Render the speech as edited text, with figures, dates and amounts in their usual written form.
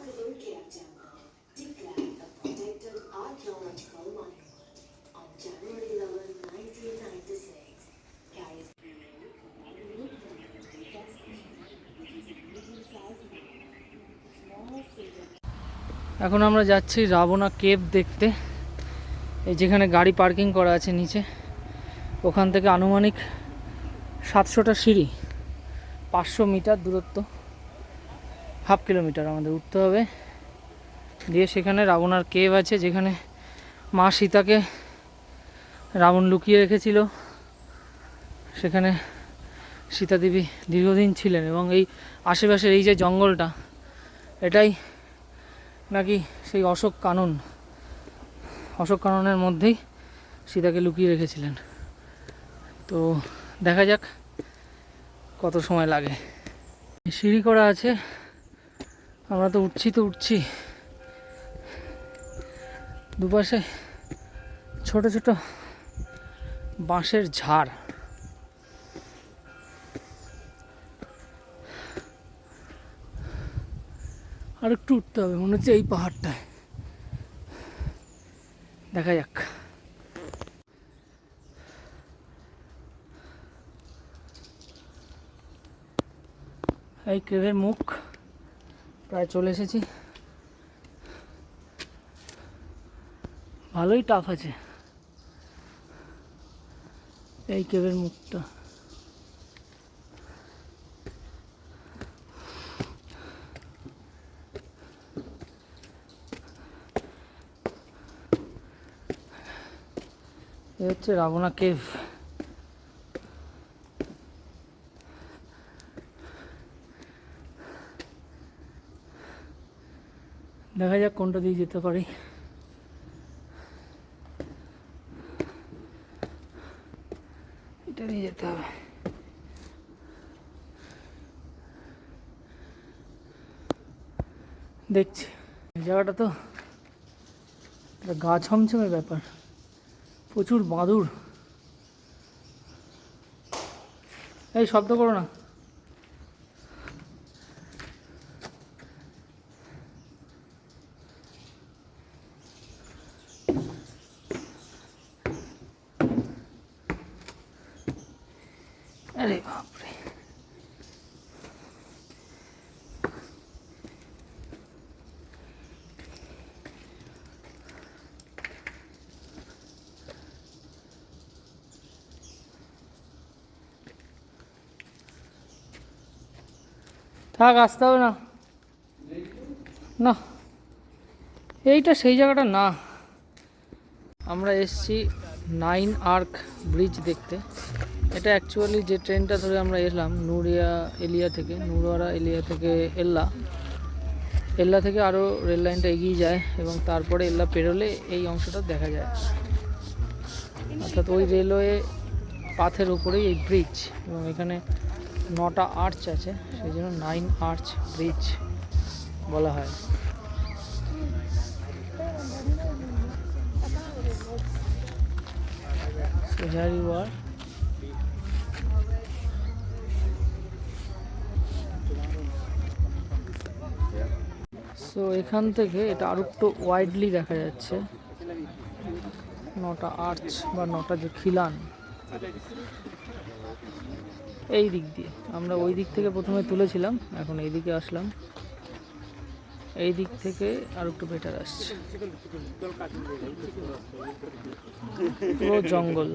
Kapadokya Temple declared a protected archaeological monument on January 11, 1996. Carries এখন আমরা যাচ্ছি রাবণা cave দেখতে। এই যেখানে গাড়ি পার্কিং করা আছে নিচে, ওখান থেকে আনুমানিক 700টা সিঁড়ি, 500 মিটার দূরত্ব, হাফ কিলোমিটার আমাদের উঠতে হবে। দিয়ে সেখানে রাবণার কেভ আছে, যেখানে মা সীতাকে রাবণ লুকিয়ে রেখেছিল। সেখানে সীতা দেবী দীর্ঘদিন ছিলেন এবং এই আশেপাশের এই যে জঙ্গলটা, এটাই নাকি সেই অশোক কাননের মধ্যেই সীতাকে লুকিয়ে রেখেছিলেন। তো দেখা যাক কত সময় লাগে। সিঁড়ি করা আছে, আমরা তো উঠছি। দুপাশে ছোট ছোট বাঁশের ঝাড়। আর একটু উঠতে হবে, মনে হচ্ছে এই পাহাড়টায়। দেখা যাক। এই কেভের মুখ প্রায় চলে এসেছি। ভালোই টাফ আছে এই কেভের মুখটা। এই হচ্ছে রাবণা কেভ। দেখা যাক কোনটা দিয়ে যেতে পারি। এটা দিয়ে যেতে হবে। দেখছি জায়গাটা তো গা ছমছমের ব্যাপার, প্রচুর বাদুড়। এই শব্দ করো না। আরে বাপরে, থাক, আসতে হবে না। না, এইটা সেই জায়গাটা না। আমরা এসছি 9 আর্ক ব্রিজ দেখতে। এটা অ্যাকচুয়ালি যে ট্রেনটা ধরে আমরা এলাম নুরওয়ারা এলিয়া থেকে এল্লা থেকে আরও রেল লাইনটা এগিয়ে যায় এবং তারপরে এল্লা পেরোলে এই অংশটা দেখা যায়। অর্থাৎ ওই রেলওয়ে পাথের উপরেই এই ব্রিজ, এবং এখানে 9টা আর্চ আছে, সেই জন্য 9 আর্চ ব্রিজ বলা হয়। So here you are. So এখান থেকে এটা আরো একটু ওয়াইডলি দেখা যাচ্ছে, 9টা আর্চ বা 9টা যে খিলান এই দিক দিয়ে। আমরা ওই দিক থেকে প্রথমে তুলেছিলাম, এখন এই দিকে আসলাম। এই দিক থেকে আর একটু বেটার আসছে, পুরো জঙ্গল।